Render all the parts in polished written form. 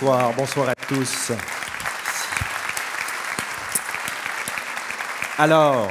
bonsoir, bonsoir à tous. Alors,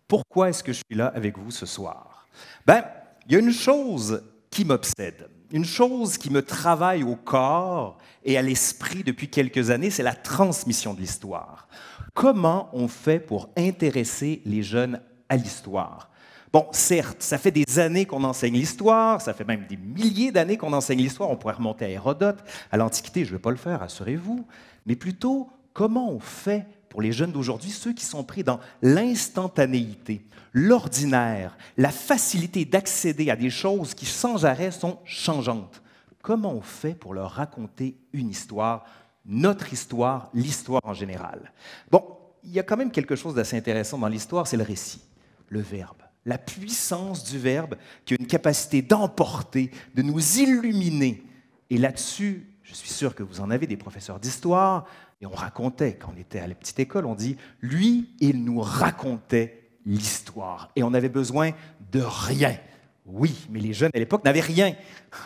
pourquoi est-ce que je suis là avec vous ce soir? Ben, il y a une chose qui m'obsède, une chose qui me travaille au corps et à l'esprit depuis quelques années, c'est la transmission de l'histoire. Comment on fait pour intéresser les jeunes à l'histoire? Bon, certes, ça fait des années qu'on enseigne l'histoire, ça fait même des milliers d'années qu'on enseigne l'histoire, on pourrait remonter à Hérodote, à l'Antiquité, je ne vais pas le faire, assurez-vous, mais plutôt, comment on fait pour les jeunes d'aujourd'hui, ceux qui sont pris dans l'instantanéité, l'ordinaire, la facilité d'accéder à des choses qui sans arrêt sont changeantes. Comment on fait pour leur raconter une histoire, notre histoire, l'histoire en général? Bon, il y a quand même quelque chose d'assez intéressant dans l'histoire, c'est le récit, le verbe. La puissance du verbe qui a une capacité d'emporter, de nous illuminer. Et là-dessus, je suis sûr que vous en avez des professeurs d'histoire, et on racontait, quand on était à la petite école, on dit, lui, il nous racontait l'histoire. Et on avait besoin de rien. Oui, mais les jeunes à l'époque n'avaient rien.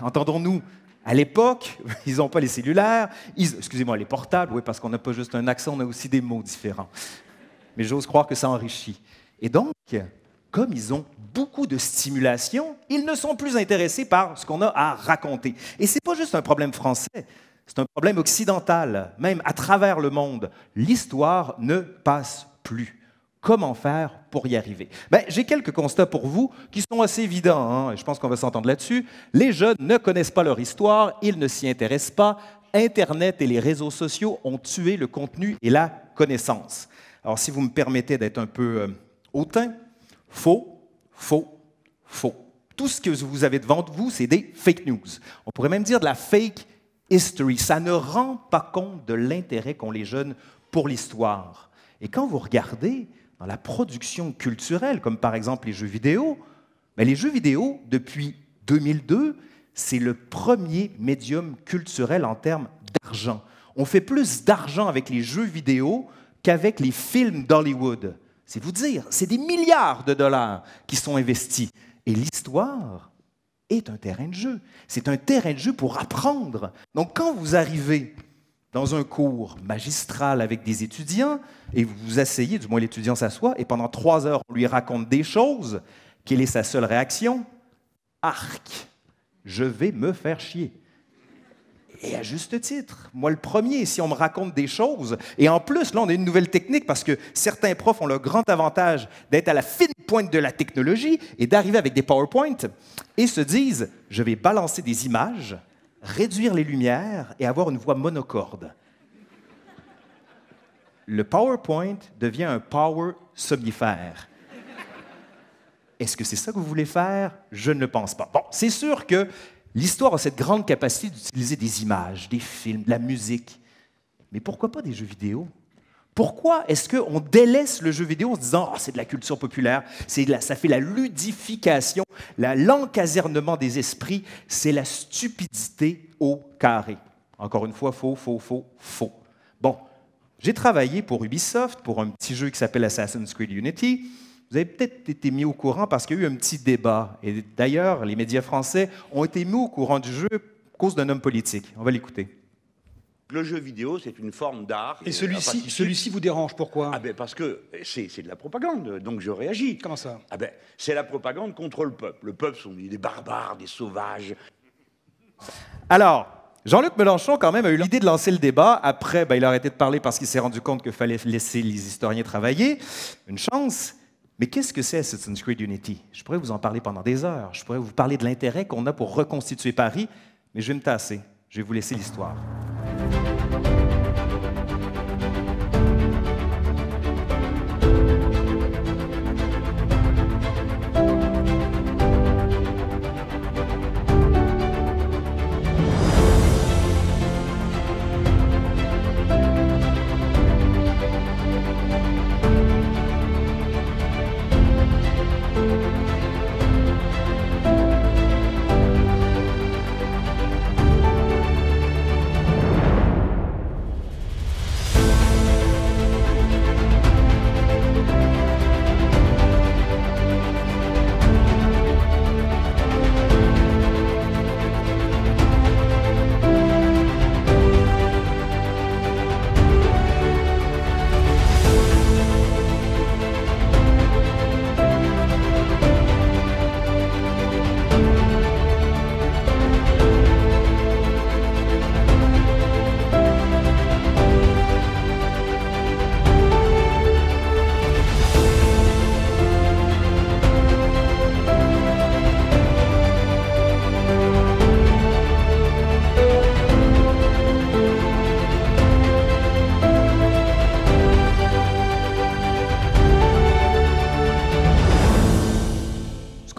Entendons-nous, à l'époque, ils n'ont pas les cellulaires, excusez-moi, les portables, oui, parce qu'on n'a pas juste un accent, on a aussi des mots différents. Mais j'ose croire que ça enrichit. Et donc, comme ils ont beaucoup de stimulation, ils ne sont plus intéressés par ce qu'on a à raconter. Et ce n'est pas juste un problème français, c'est un problème occidental, même à travers le monde. L'histoire ne passe plus. Comment faire pour y arriver? Ben, j'ai quelques constats pour vous qui sont assez évidents, hein, et je pense qu'on va s'entendre là-dessus. Les jeunes ne connaissent pas leur histoire, ils ne s'y intéressent pas. Internet et les réseaux sociaux ont tué le contenu et la connaissance. Alors, si vous me permettez d'être un peu hautain, faux, faux, faux. Tout ce que vous avez devant vous, c'est des fake news. On pourrait même dire de la fake history. Ça ne rend pas compte de l'intérêt qu'ont les jeunes pour l'histoire. Et quand vous regardez dans la production culturelle, comme par exemple les jeux vidéo, bien les jeux vidéo, depuis 2002, c'est le premier médium culturel en termes d'argent. On fait plus d'argent avec les jeux vidéo qu'avec les films d'Hollywood. C'est vous dire, c'est des milliards de dollars qui sont investis. Et l'histoire est un terrain de jeu. C'est un terrain de jeu pour apprendre. Donc, quand vous arrivez dans un cours magistral avec des étudiants et vous vous asseyez, du moins l'étudiant s'assoit, et pendant 3 heures, on lui raconte des choses, quelle est sa seule réaction? Arc, je vais me faire chier. Et à juste titre. Moi, le premier, si on me raconte des choses, et en plus, là, on a une nouvelle technique parce que certains profs ont le grand avantage d'être à la fine pointe de la technologie et d'arriver avec des PowerPoint et se disent, je vais balancer des images, réduire les lumières et avoir une voix monocorde. Le PowerPoint devient un power somnifère. Est-ce que c'est ça que vous voulez faire? Je ne le pense pas. Bon, c'est sûr que l'histoire a cette grande capacité d'utiliser des images, des films, de la musique. Mais pourquoi pas des jeux vidéo? Pourquoi est-ce qu'on délaisse le jeu vidéo en se disant « Ah, c'est de la culture populaire, ça fait la ludification, l'encasernement des esprits, c'est la stupidité au carré. » Encore une fois, faux, faux, faux, faux. Bon, j'ai travaillé pour Ubisoft, pour un petit jeu qui s'appelle Assassin's Creed Unity. Vous avez peut-être été mis au courant parce qu'il y a eu un petit débat. Et d'ailleurs, les médias français ont été mis au courant du jeu à cause d'un homme politique. On va l'écouter. Le jeu vidéo, c'est une forme d'art. Et celui-ci vous dérange, pourquoi? Ah ben parce que c'est de la propagande, donc je réagis. Comment ça? Ah ben c'est la propagande contre le peuple. Le peuple sont des barbares, des sauvages. Alors, Jean-Luc Mélenchon, quand même, a eu l'idée de lancer le débat. Après, il a arrêté de parler parce qu'il s'est rendu compte qu'il fallait laisser les historiens travailler. Une chance. Mais qu'est-ce que c'est Assassin's Creed Unity? Je pourrais vous en parler pendant des heures. Je pourrais vous parler de l'intérêt qu'on a pour reconstituer Paris, mais je vais me tasser. Je vais vous laisser l'histoire.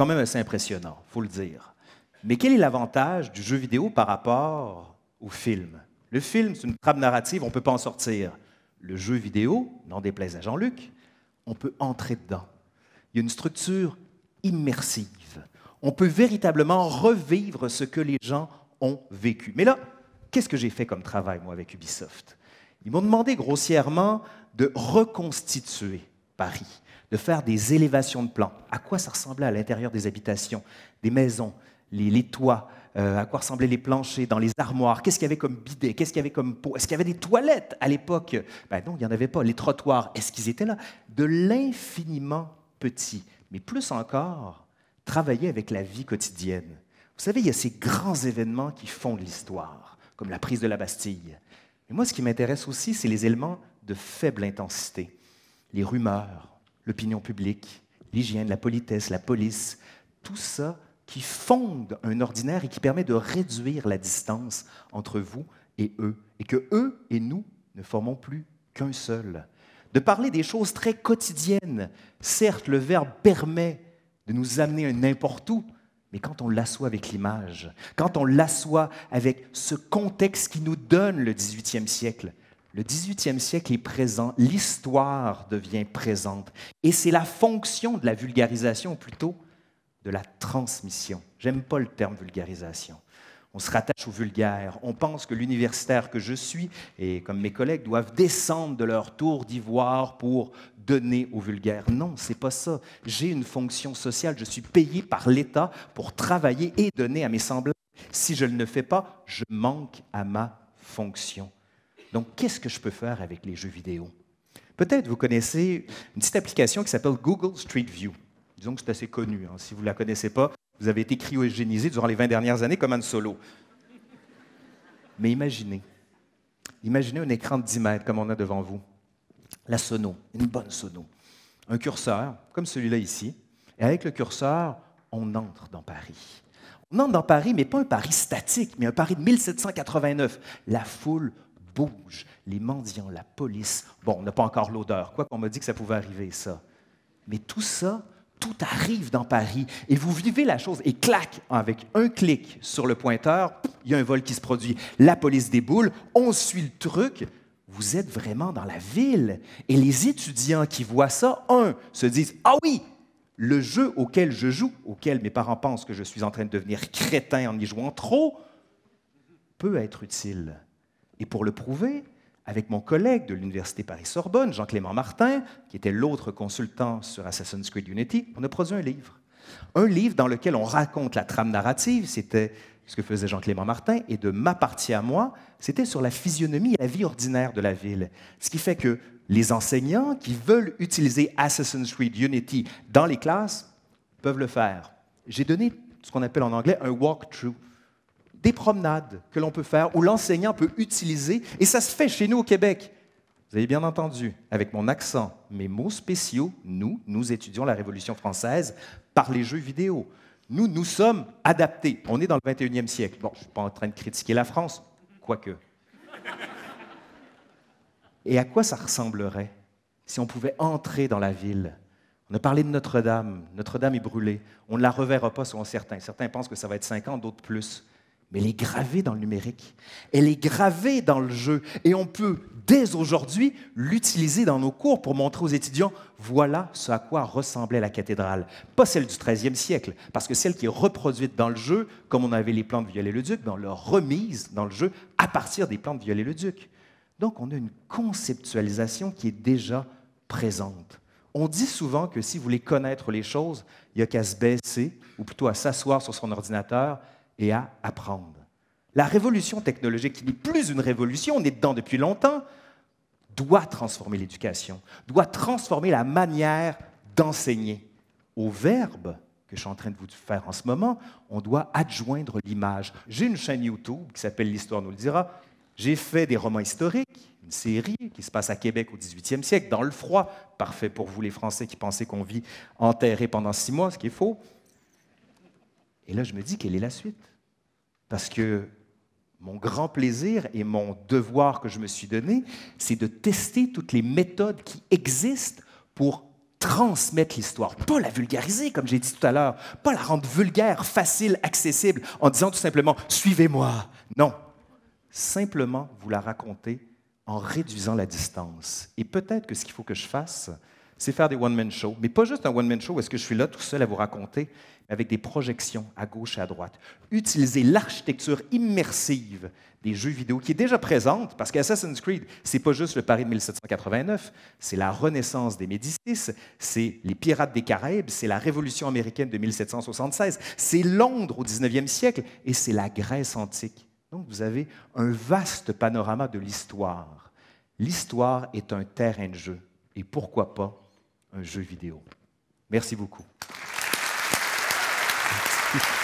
quand même assez impressionnant, il faut le dire. Mais quel est l'avantage du jeu vidéo par rapport au film? Le film, c'est une trame narrative, on ne peut pas en sortir. Le jeu vidéo, n'en déplaise à Jean-Luc, on peut entrer dedans. Il y a une structure immersive. On peut véritablement revivre ce que les gens ont vécu. Mais là, qu'est-ce que j'ai fait comme travail, moi, avec Ubisoft? Ils m'ont demandé grossièrement de reconstituer Paris, de faire des élévations de plans. À quoi ça ressemblait à l'intérieur des habitations, des maisons, les toits, à quoi ressemblaient les planchers, dans les armoires, qu'est-ce qu'il y avait comme bidet, qu'est-ce qu'il y avait comme pot, est-ce qu'il y avait des toilettes à l'époque? Ben non, il n'y en avait pas. Les trottoirs, est-ce qu'ils étaient là? De l'infiniment petit, mais plus encore, travailler avec la vie quotidienne. Vous savez, il y a ces grands événements qui font de l'histoire, comme la prise de la Bastille. Mais moi, ce qui m'intéresse aussi, c'est les éléments de faible intensité. Les rumeurs, l'opinion publique, l'hygiène, la politesse, la police, tout ça qui fonde un ordinaire et qui permet de réduire la distance entre vous et eux, et que eux et nous ne formons plus qu'un seul. De parler des choses très quotidiennes. Certes, le verbe permet de nous amener un n'importe où, mais quand on l'assoit avec l'image, quand on l'assoit avec ce contexte qui nous donne le 18e siècle, le 18e siècle est présent, l'histoire devient présente. Et c'est la fonction de la vulgarisation, ou plutôt de la transmission. J'aime pas le terme vulgarisation. On se rattache au vulgaire. On pense que l'universitaire que je suis, et comme mes collègues, doivent descendre de leur tour d'ivoire pour donner au vulgaire. Non, c'est pas ça. J'ai une fonction sociale. Je suis payé par l'État pour travailler et donner à mes semblables. Si je ne le fais pas, je manque à ma fonction. Donc, qu'est-ce que je peux faire avec les jeux vidéo? Peut-être vous connaissez une petite application qui s'appelle Google Street View. Disons que c'est assez connu. Hein. Si vous ne la connaissez pas, vous avez été cryogénisé durant les 20 dernières années comme Han Solo. Mais imaginez un écran de 10 mètres comme on a devant vous. La sono, une bonne sono. Un curseur, comme celui-là ici. Et avec le curseur, on entre dans Paris. On entre dans Paris, mais pas un Paris statique, mais un Paris de 1789. La foule bouge, les mendiants, la police. Bon, on n'a pas encore l'odeur, quoi qu'on m'a dit que ça pouvait arriver, ça. Mais tout ça, tout arrive dans Paris et vous vivez la chose. Et clac, avec un clic sur le pointeur, il y a un vol qui se produit. La police déboule, on suit le truc. Vous êtes vraiment dans la ville. Et les étudiants qui voient ça, se disent « Ah oui, le jeu auquel je joue, auquel mes parents pensent que je suis en train de devenir crétin en y jouant trop, peut être utile. » Et pour le prouver, avec mon collègue de l'Université Paris-Sorbonne, Jean-Clément Martin, qui était l'autre consultant sur Assassin's Creed Unity, on a produit un livre. Un livre dans lequel on raconte la trame narrative, c'était ce que faisait Jean-Clément Martin, et de ma partie à moi, c'était sur la physionomie et la vie ordinaire de la ville. Ce qui fait que les enseignants qui veulent utiliser Assassin's Creed Unity dans les classes peuvent le faire. J'ai donné ce qu'on appelle en anglais un walkthrough. Des promenades que l'on peut faire, où l'enseignant peut utiliser, et ça se fait chez nous au Québec. Vous avez bien entendu, avec mon accent, mes mots spéciaux, nous étudions la Révolution française par les jeux vidéo. Nous sommes adaptés. On est dans le 21e siècle. Bon, je ne suis pas en train de critiquer la France, quoique. Et à quoi ça ressemblerait si on pouvait entrer dans la ville? On a parlé de Notre-Dame. Notre-Dame est brûlée. On ne la reverra pas selon certains. Certains pensent que ça va être 5 ans, d'autres plus. Mais elle est gravée dans le numérique. Elle est gravée dans le jeu. Et on peut, dès aujourd'hui, l'utiliser dans nos cours pour montrer aux étudiants, voilà ce à quoi ressemblait la cathédrale. Pas celle du 13e siècle, parce que celle qui est reproduite dans le jeu, comme on avait les plans de Viollet-le-Duc, on l'a remise dans le jeu à partir des plans de Viollet-le-Duc. Donc, on a une conceptualisation qui est déjà présente. On dit souvent que si vous voulez connaître les choses, il n'y a qu'à se baisser, ou plutôt à s'asseoir sur son ordinateur, et à apprendre. La révolution technologique, qui n'est plus une révolution, on est dedans depuis longtemps, doit transformer l'éducation, doit transformer la manière d'enseigner. Au verbe que je suis en train de vous faire en ce moment, on doit adjoindre l'image. J'ai une chaîne YouTube qui s'appelle L'Histoire nous le dira. J'ai fait des romans historiques, une série qui se passe à Québec au 18e siècle, dans le froid, parfait pour vous les Français qui pensez qu'on vit enterré pendant 6 mois, ce qui est faux. Et là, je me dis, quelle est la suite? Parce que mon grand plaisir et mon devoir que je me suis donné, c'est de tester toutes les méthodes qui existent pour transmettre l'histoire, pas la vulgariser, comme j'ai dit tout à l'heure, pas la rendre vulgaire, facile, accessible, en disant tout simplement « suivez-moi ». Non, simplement vous la raconter en réduisant la distance. Et peut-être que ce qu'il faut que je fasse, c'est faire des one-man shows, mais pas juste un one-man show où est-ce que je suis là tout seul à vous raconter, mais avec des projections à gauche et à droite. Utiliser l'architecture immersive des jeux vidéo qui est déjà présente, parce qu'Assassin's Creed, c'est pas juste le Paris de 1789, c'est la Renaissance des Médicis, c'est les Pirates des Caraïbes, c'est la Révolution américaine de 1776, c'est Londres au 19e siècle et c'est la Grèce antique. Donc vous avez un vaste panorama de l'histoire. L'histoire est un terrain de jeu et pourquoi pas un jeu vidéo. Merci beaucoup. Merci.